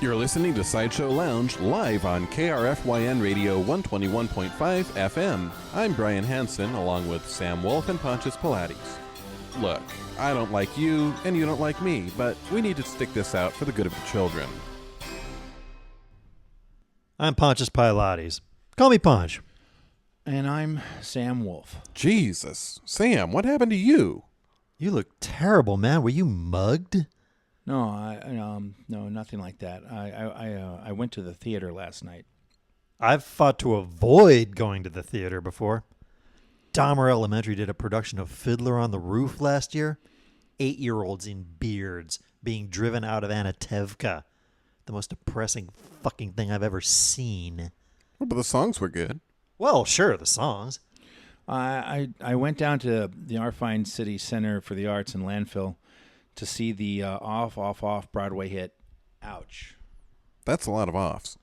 You're listening to SideShow Lounge live on KRFYN Radio 121.5 FM. I'm Brian Hansen, along with Sam Wolf and Pontius Pilates. Look, I don't like you, and you don't like me, but we need to stick this out for the good of the children. I'm Pontius Pilates. Call me Ponch. And I'm Sam Wolf. Jesus. Sam, what happened to you? You look terrible, man. Were you mugged? No, no, nothing like that. I went to the theater last night. I've fought to avoid going to the theater before. Dahmer Elementary did a production of Fiddler on the Roof last year. 8-year-olds in beards being driven out of Anatevka. The most depressing fucking thing I've ever seen. Oh, but the songs were good. Well, sure, the songs. I went down to the Arfine City Center for the Arts in Landfill to see the off Broadway hit, Ouch. That's a lot of offs.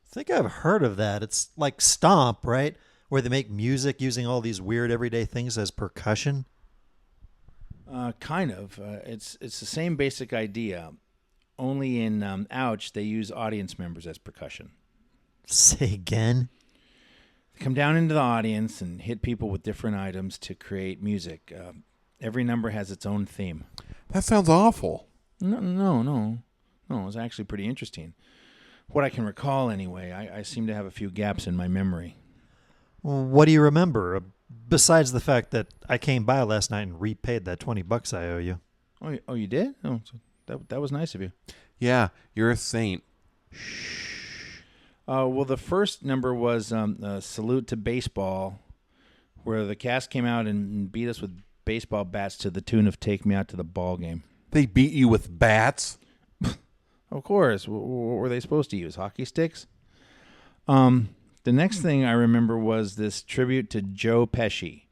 I think I've heard of that. It's like Stomp, right? Where they make music using all these weird everyday things as percussion. Kind of. It's the same basic idea. Only in Ouch, they use audience members as percussion. Say again? They come down into the audience and hit people with different items to create music. Every number has its own theme. That sounds awful. No. It was actually pretty interesting. What I can recall, anyway, I seem to have a few gaps in my memory. What do you remember, besides the fact that I came by last night and repaid that $20 I owe you? Oh, you did? Oh, so that was nice of you. Yeah, you're a saint. Well, the first number was Salute to Baseball, where the cast came out and beat us with baseball bats to the tune of Take Me Out to the Ball Game. They beat you with bats? Of course. What were they supposed to use? Hockey sticks? The next thing I remember was this tribute to Joe Pesci.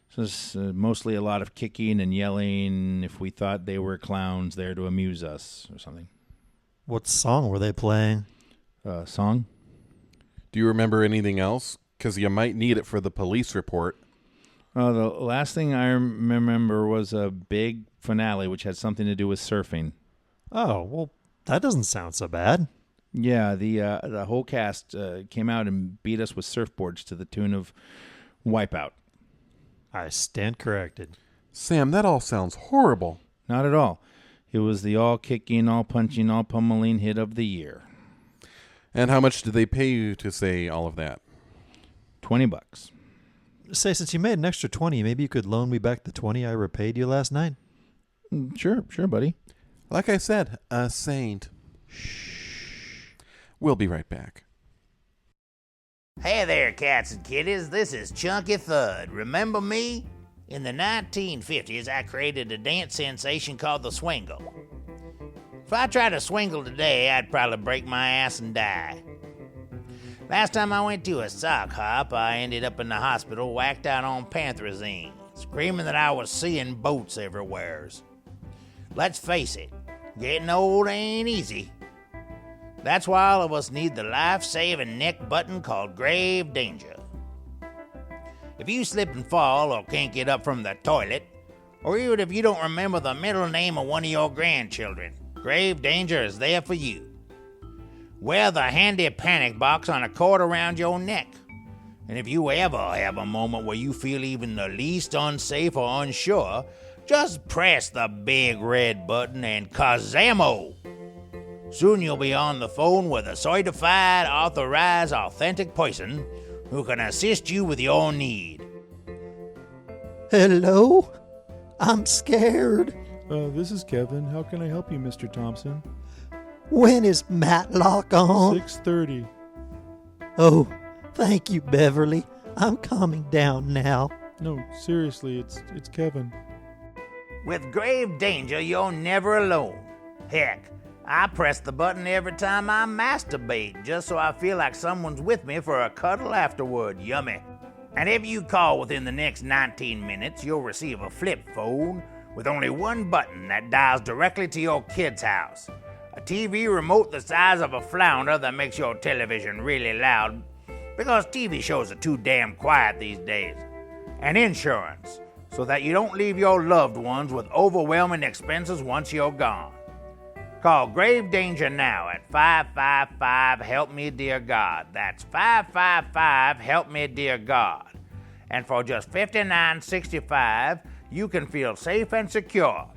So this mostly a lot of kicking and yelling if we thought they were clowns there to amuse us or something. What song were they playing? Song? Do you remember anything else? Because you might need it for the police report. The last thing I remember was a big finale, which had something to do with surfing. Oh, well, that doesn't sound so bad. Yeah, the whole cast came out and beat us with surfboards to the tune of Wipeout. I stand corrected. Sam, that all sounds horrible. Not at all. It was the all-kicking, all-punching, all-pummeling hit of the year. And how much did they pay you to say all of that? $20. Say, since you made an extra 20, maybe you could loan me back the 20 I repaid you last night? Sure, buddy. Like I said, a saint. Shh. We'll be right back. Hey there, cats and kitties. This is Chunky Thud. Remember me? In the 1950s, I created a dance sensation called the swingle. If I tried to swingle today, I'd probably break my ass and die. Last time I went to a sock hop, I ended up in the hospital whacked out on pantrazine, screaming that I was seeing boats everywhere. Let's face it, getting old ain't easy. That's why all of us need the life-saving neck button called Grave Danger. If you slip and fall or can't get up from the toilet, or even if you don't remember the middle name of one of your grandchildren, Grave Danger is there for you. Wear the handy panic box on a cord around your neck. And if you ever have a moment where you feel even the least unsafe or unsure, just press the big red button and kazamo! Soon you'll be on the phone with a certified, authorized, authentic person who can assist you with your need. Hello? I'm scared. This is Kevin. How can I help you, Mr. Thompson? When is Matlock on? 6:30. Oh, thank you, Beverly. I'm calming down now. No, seriously, it's Kevin. With Grave Danger, you're never alone. Heck, I press the button every time I masturbate, just so I feel like someone's with me for a cuddle afterward. Yummy. And if you call within the next 19 minutes, you'll receive a flip phone with only one button that dials directly to your kid's house. A TV remote the size of a flounder that makes your television really loud, because TV shows are too damn quiet these days. And insurance, so that you don't leave your loved ones with overwhelming expenses once you're gone. Call Grave Danger now at 555 Help Me Dear God. That's 555 Help Me Dear God. And for just $59.65, you can feel safe and secure.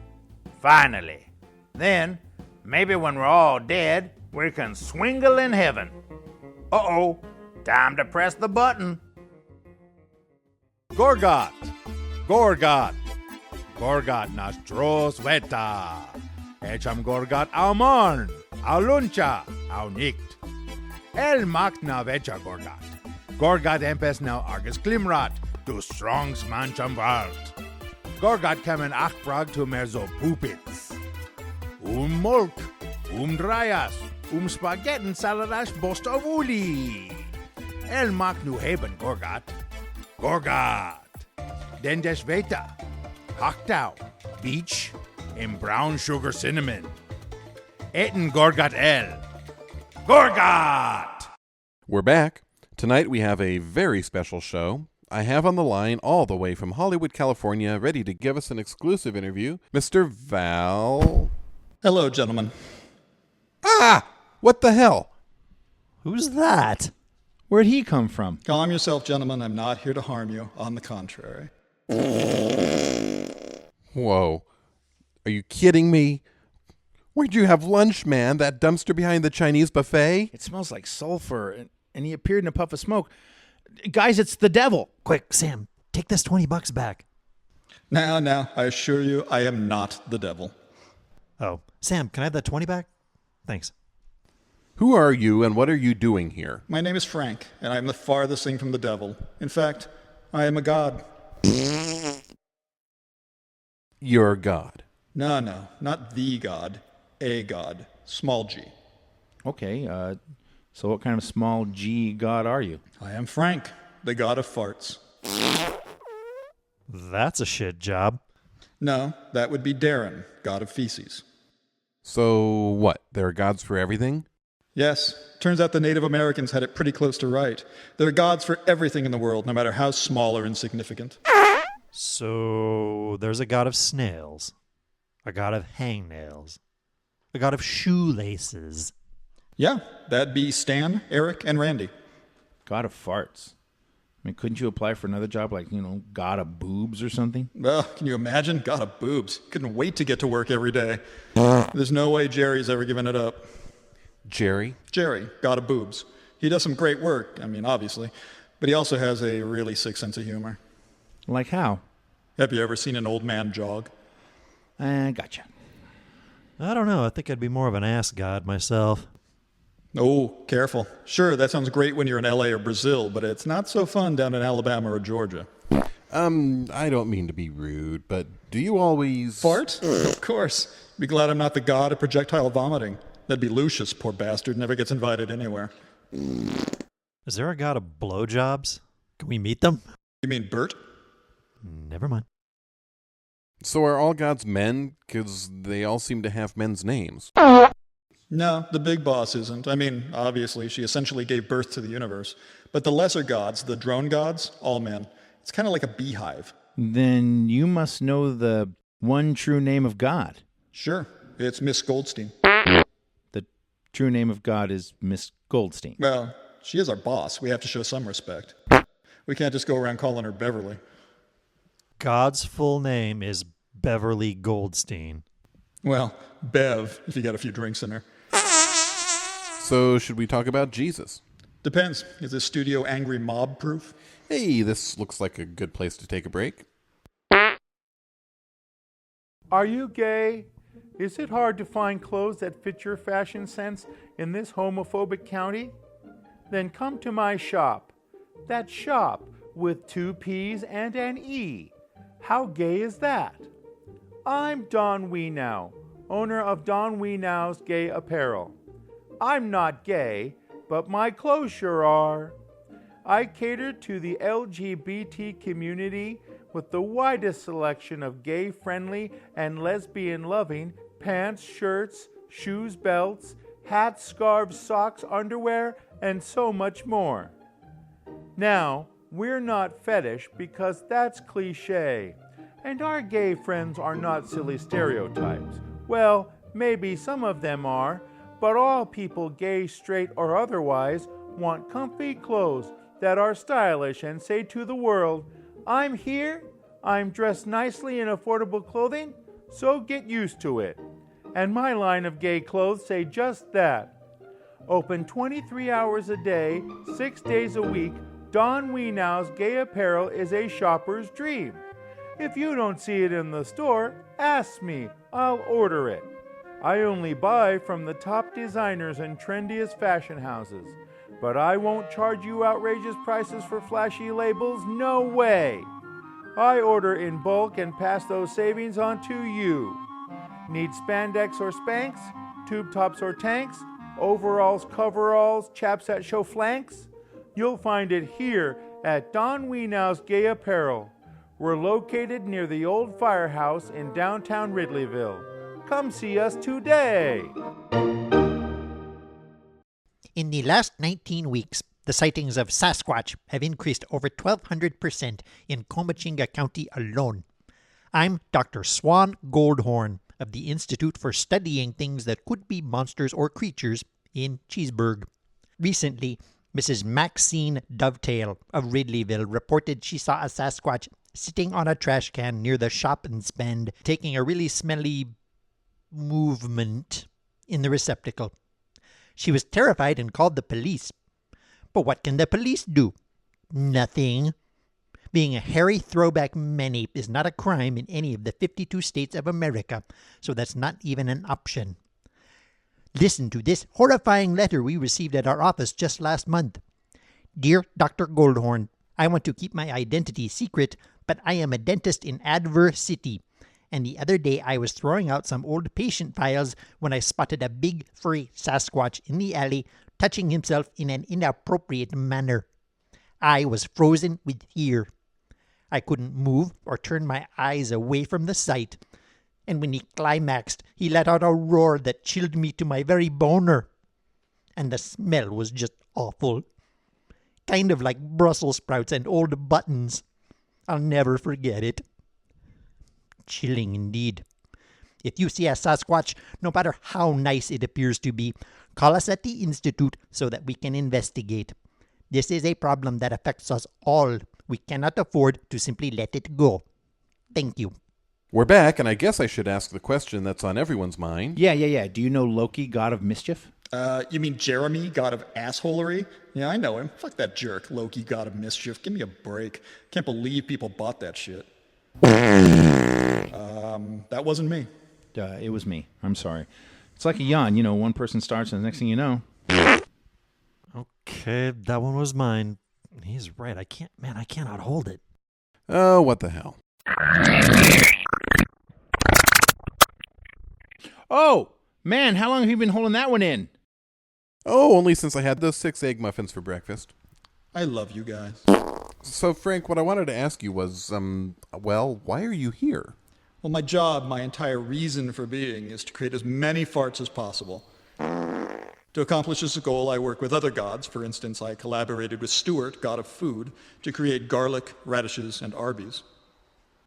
Finally. Then, maybe when we're all dead, we can swingle in heaven. Uh-oh, time to press the button. Gorgot, Gorgot, Gorgot nostros veta. Echam Gorgot au morn, au luncha, au nicht. El magna vecha Gorgot. Gorgot empes now argus klimrat, du strongs mancham wart. Gorgot kamen achbrag to mer so pupits. Molk, dryas, spaghetten saladas bost of uli. El mag nu heben Gorgot. Gorgot. Den des Veta. Hachtau. Beach. And brown sugar cinnamon. Etten Gorgot el. Gorgot! We're back. Tonight we have a very special show. I have on the line, all the way from Hollywood, California, ready to give us an exclusive interview, Mr. Val... Hello, gentlemen. Ah! What the hell? Who's that? Where'd he come from? Calm yourself, gentlemen. I'm not here to harm you. On the contrary. Whoa. Are you kidding me? Where'd you have lunch, man? That dumpster behind the Chinese buffet? It smells like sulfur, and he appeared in a puff of smoke. Guys, it's the devil. Quick, Sam, take this $20 back. Now, I assure you, I am not the devil. Oh, Sam, can I have that 20 back? Thanks. Who are you and what are you doing here? My name is Frank, and I am the farthest thing from the devil. In fact, I am a god. You're God. No, not the god. A god. Small g. Okay, so what kind of small g god are you? I am Frank, the god of farts. That's a shit job. No, that would be Darren, god of feces. So what? There are gods for everything? Yes, turns out the Native Americans had it pretty close to right. There are gods for everything in the world, no matter how small or insignificant. So there's a god of snails, a god of hangnails, a god of shoelaces. Yeah, that'd be Stan, Eric, and Randy. God of farts. I mean, couldn't you apply for another job like, god of boobs or something? Well, can you imagine? God of boobs. Couldn't wait to get to work every day. There's no way Jerry's ever given it up. Jerry? Jerry, god of boobs. He does some great work, obviously, but he also has a really sick sense of humor. Like how? Have you ever seen an old man jog? Gotcha. I don't know. I think I'd be more of an ass god myself. Oh, careful. Sure, that sounds great when you're in LA or Brazil, but it's not so fun down in Alabama or Georgia. I don't mean to be rude, but do you always... Fart? Of course. Be glad I'm not the god of projectile vomiting. That'd be Lucius, poor bastard. Never gets invited anywhere. Is there a god of blowjobs? Can we meet them? You mean Bert? Never mind. So are all gods men? Because they all seem to have men's names. No, the big boss isn't. Obviously, she essentially gave birth to the universe. But the lesser gods, the drone gods, all men. It's kind of like a beehive. Then you must know the one true name of God. Sure, it's Miss Goldstein. The true name of God is Miss Goldstein. Well, she is our boss. We have to show some respect. We can't just go around calling her Beverly. God's full name is Beverly Goldstein. Well, Bev, if you got a few drinks in her. So should we talk about Jesus? Depends. Is this studio angry mob proof? Hey, this looks like a good place to take a break. Are you gay? Is it hard to find clothes that fit your fashion sense in this homophobic county? Then come to my shop. That shop with 2 P's and an E. How gay is that? I'm Don Wienow, owner of Don Wienow's Gay Apparel. I'm not gay, but my clothes sure are. I cater to the LGBT community with the widest selection of gay-friendly and lesbian-loving pants, shirts, shoes, belts, hats, scarves, socks, underwear, and so much more. Now, we're not fetish because that's cliche, and our gay friends are not silly stereotypes. Well, Maybe some of them are, but all people, gay, straight, or otherwise, want comfy clothes that are stylish and say to the world, I'm here, I'm dressed nicely in affordable clothing, so get used to it. And my line of gay clothes say just that. Open 23 hours a day, 6 days a week, Don Wienow's Gay Apparel is a shopper's dream. If you don't see it in the store, ask me, I'll order it. I only buy from the top designers and trendiest fashion houses. But I won't charge you outrageous prices for flashy labels, no way. I order in bulk and pass those savings on to you. Need spandex or Spanx, tube tops or tanks, overalls, coveralls, chaps that show flanks? You'll find it here at Don Wienow's Gay Apparel. We're located near the old firehouse in downtown Ridleyville. Come see us today. In the last 19 weeks, the sightings of Sasquatch have increased over 1,200% in Comachinga County alone. I'm Dr. Swan Goldhorn of the Institute for Studying Things That Could Be Monsters or Creatures in Cheeseburg. Recently, Mrs. Maxine Dovetail of Ridleyville reported she saw a Sasquatch sitting on a trash can near the shop and spend, taking a really smelly movement in the receptacle. She was terrified and called the police. But what can the police do? Nothing. Being a hairy throwback many is not a crime in any of the 52 states of America, so that's not even an option. Listen to this horrifying letter we received at our office just last month. Dear Dr. Goldhorn, I want to keep my identity secret, but I am a dentist in Adver City, and the other day I was throwing out some old patient files when I spotted a big furry Sasquatch in the alley touching himself in an inappropriate manner. I was frozen with fear. I couldn't move or turn my eyes away from the sight, and when he climaxed, he let out a roar that chilled me to my very boner. And the smell was just awful. Kind of like Brussels sprouts and old buttons. I'll never forget it. Chilling indeed. If you see a Sasquatch, no matter how nice it appears to be, call us at the Institute so that we can investigate. This is a problem that affects us all. We cannot afford to simply let it go. Thank you. We're back, and I guess I should ask the question that's on everyone's mind. Yeah. Do you know Loki, god of mischief? You mean Jeremy, god of assholery? Yeah, I know him. Fuck that jerk, Loki, god of mischief. Give me a break. Can't believe people bought that shit. That wasn't me. It was me. I'm sorry. It's like a yawn. One person starts and the next thing you know. Okay, that one was mine. He's right. I cannot hold it. Oh, what the hell. Oh, man, how long have you been holding that one in? Oh, only since I had those 6 egg muffins for breakfast. I love you guys. So, Frank, what I wanted to ask you was, why are you here? Well, my job, my entire reason for being, is to create as many farts as possible. To accomplish this goal, I work with other gods. For instance, I collaborated with Stuart, god of food, to create garlic, radishes, and Arby's.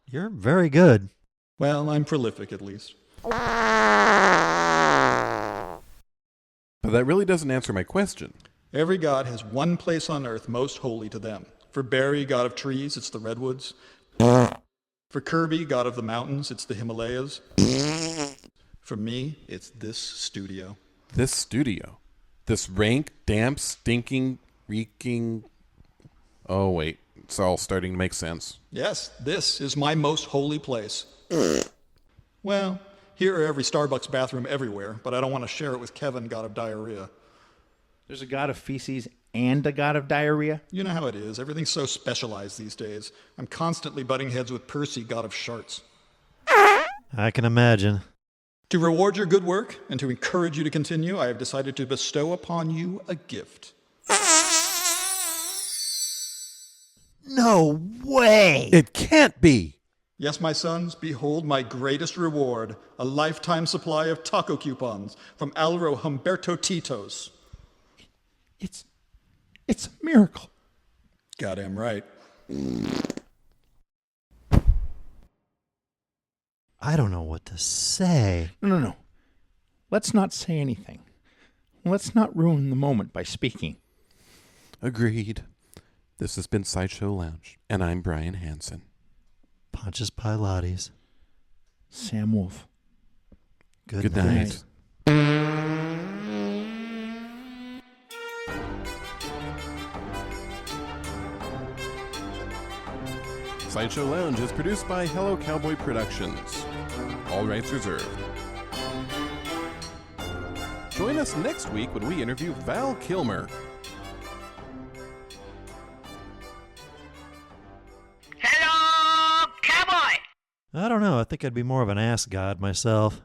You're very good. Well, I'm prolific, at least. But that really doesn't answer my question. Every god has one place on earth most holy to them. For Barry, god of trees, it's the redwoods. For Kirby, god of the mountains, it's the Himalayas. For me, it's this studio. This studio? This rank, damp, stinking, reeking... Oh, wait. It's all starting to make sense. Yes, this is my most holy place. Well, here are every Starbucks bathroom everywhere, but I don't want to share it with Kevin, god of diarrhea. There's a god of feces and a god of diarrhea? You know how it is. Everything's so specialized these days. I'm constantly butting heads with Percy, god of sharts. I can imagine. To reward your good work and to encourage you to continue, I have decided to bestow upon you a gift. No way! It can't be! Yes, my sons, behold my greatest reward, a lifetime supply of taco coupons from Alvaro Humberto Tito's. It's a miracle. Goddamn right. I don't know what to say. No. let's not say anything. Let's not ruin the moment by speaking. Agreed. This has been SideShow Lounge, and I'm Brian Hansen. Pontius Pilates. Sam Wolf. Good night. SideShow Lounge is produced by Hello Cowboy Productions. All rights reserved. Join us next week when we interview Val Kilmer. I don't know. I think I'd be more of an ass god myself.